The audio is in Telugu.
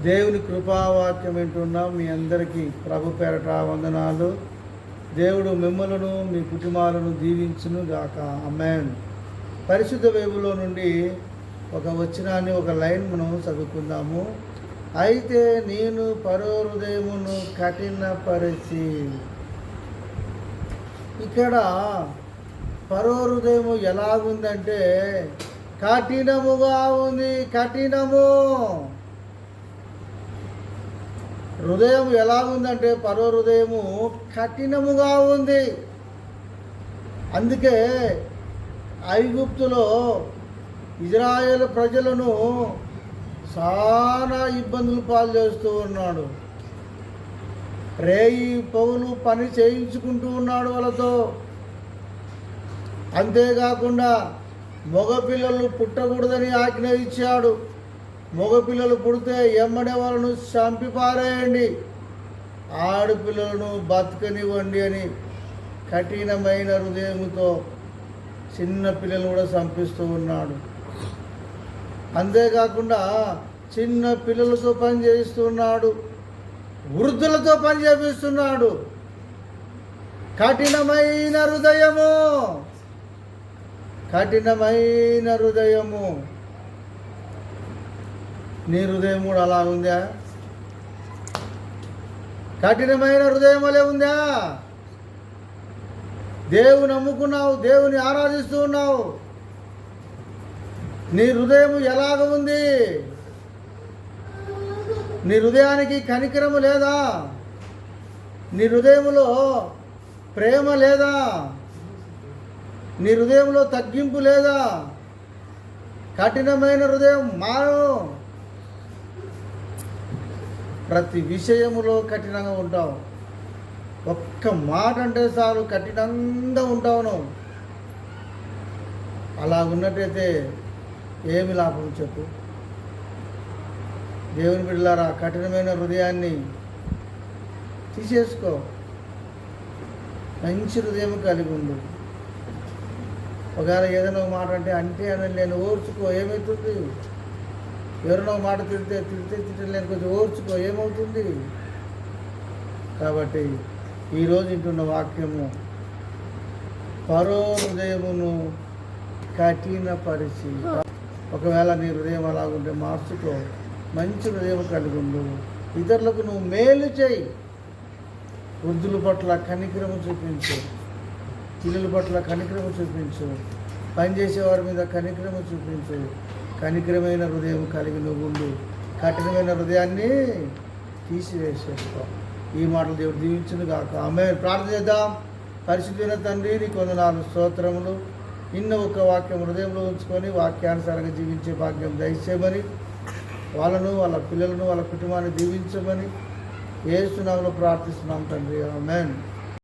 దేవుని కృపావాక్యం వింటున్నాం. మీ అందరికీ ప్రభు పేరట వందనాలు. దేవుడు మిమ్మలను మీ కుటుంబాలను దీవించును గాక. ఆమేన్. పరిశుద్ధ బైబిల్లో నుండి ఒక వచనాన్ని, ఒక లైన్ మనం చదువుకుందాము. అయితే నేను ఫరో హృదయమును కఠినపరిచి. ఇక్కడ ఫరో హృదయము ఎలాగుందంటే కఠినముగా ఉంది. కఠినము హృదయం ఎలాగుందంటే ఫరో హృదయము కఠినముగా ఉంది. అందుకే ఐగుప్తులో ఇజ్రాయేల్ ప్రజలను చాలా ఇబ్బందులు పాలు చేస్తూ ఉన్నాడు. రేయి పౌలు పని చేయించుకుంటూ ఉన్నాడు వాళ్ళతో. అంతేకాకుండా మగపిల్లలు పుట్టకూడదని ఆజ్ఞ ఇచ్చాడు. మగపిల్లలు పుడితే ఎమ్మడే వాళ్ళను చంపి పారేయండి, ఆడపిల్లలను బతకనివ్వండి అని కఠినమైన హృదయంతో చిన్న పిల్లలను కూడా చంపిస్తూ ఉన్నాడు. అంతేకాకుండా చిన్న పిల్లలతో పని చేయిస్తున్నాడు, వృద్ధులతో పని చేపిస్తున్నాడు. కఠినమైన హృదయము, కఠినమైన హృదయము. నీ హృదయం కూడా అలా ఉందా? కఠినమైన హృదయం వలె ఉందా? దేవుని నమ్ముకున్నావు, దేవుని ఆరాధిస్తూ ఉన్నావు. నీ హృదయం ఎలాగ ఉంది? నీ హృదయానికి కనికరము లేదా? నీ హృదయంలో ప్రేమ లేదా? నీ హృదయంలో తగ్గింపు లేదా? కఠినమైన హృదయం మారు. ప్రతి విషయములో కఠినంగా ఉంటావు. ఒక్క మాట అంటే చాలు కఠినంగా ఉంటావు నువ్వు. అలా ఉన్నట్టయితే ఏమి లాభం చెప్పు? దేవుని బిడ్డలారా, కఠినమైన హృదయాన్ని తీసేసుకో. మంచి హృదయం కలిగి ఉండు. ఒకవేళ ఏదైనా ఒక మాట అంటే అని నేను ఓర్చుకో, ఏమవుతుంది? ఎవరినో మాట తిడితే తిట్టలేని కొంచెం ఓర్చుకో, ఏమవుతుంది? కాబట్టి ఈరోజు వింటున్న వాక్యము, ఫరో హృదయమును కఠినపరిచి. ఒకవేళ నీ హృదయం అలాగుంటే మార్చుకో, మంచి హృదయం కలిగి ఉండు. ఇతరులకు నువ్వు మేలు చేయి. వృద్ధుల పట్ల కనికరము చూపించు, పిల్లల పట్ల కనికరము చూపించు, పనిచేసేవారి మీద కనికరము చూపించు. కనికరమైన హృదయం కలిగి నువ్వు ఉండు. కఠినమైన హృదయాన్ని తీసివేసేసుకో. ఈ మాటలు దేవుడు దీవించును గాక. ఆమేన్. ప్రార్థన చేద్దాం. పరిశుద్ధమైన తండ్రి, నీకు వందనాలు, స్తోత్రములు. నిన్న ఒక వాక్యం హృదయంలో ఉంచుకొని వాక్యానుసారంగా జీవించే భాగ్యం దయచేయమని, వాళ్ళను, వాళ్ళ పిల్లలను, వాళ్ళ కుటుంబాన్ని దీవించమని యేసు నామములో ప్రార్థిస్తున్నాం తండ్రి. ఆమేన్.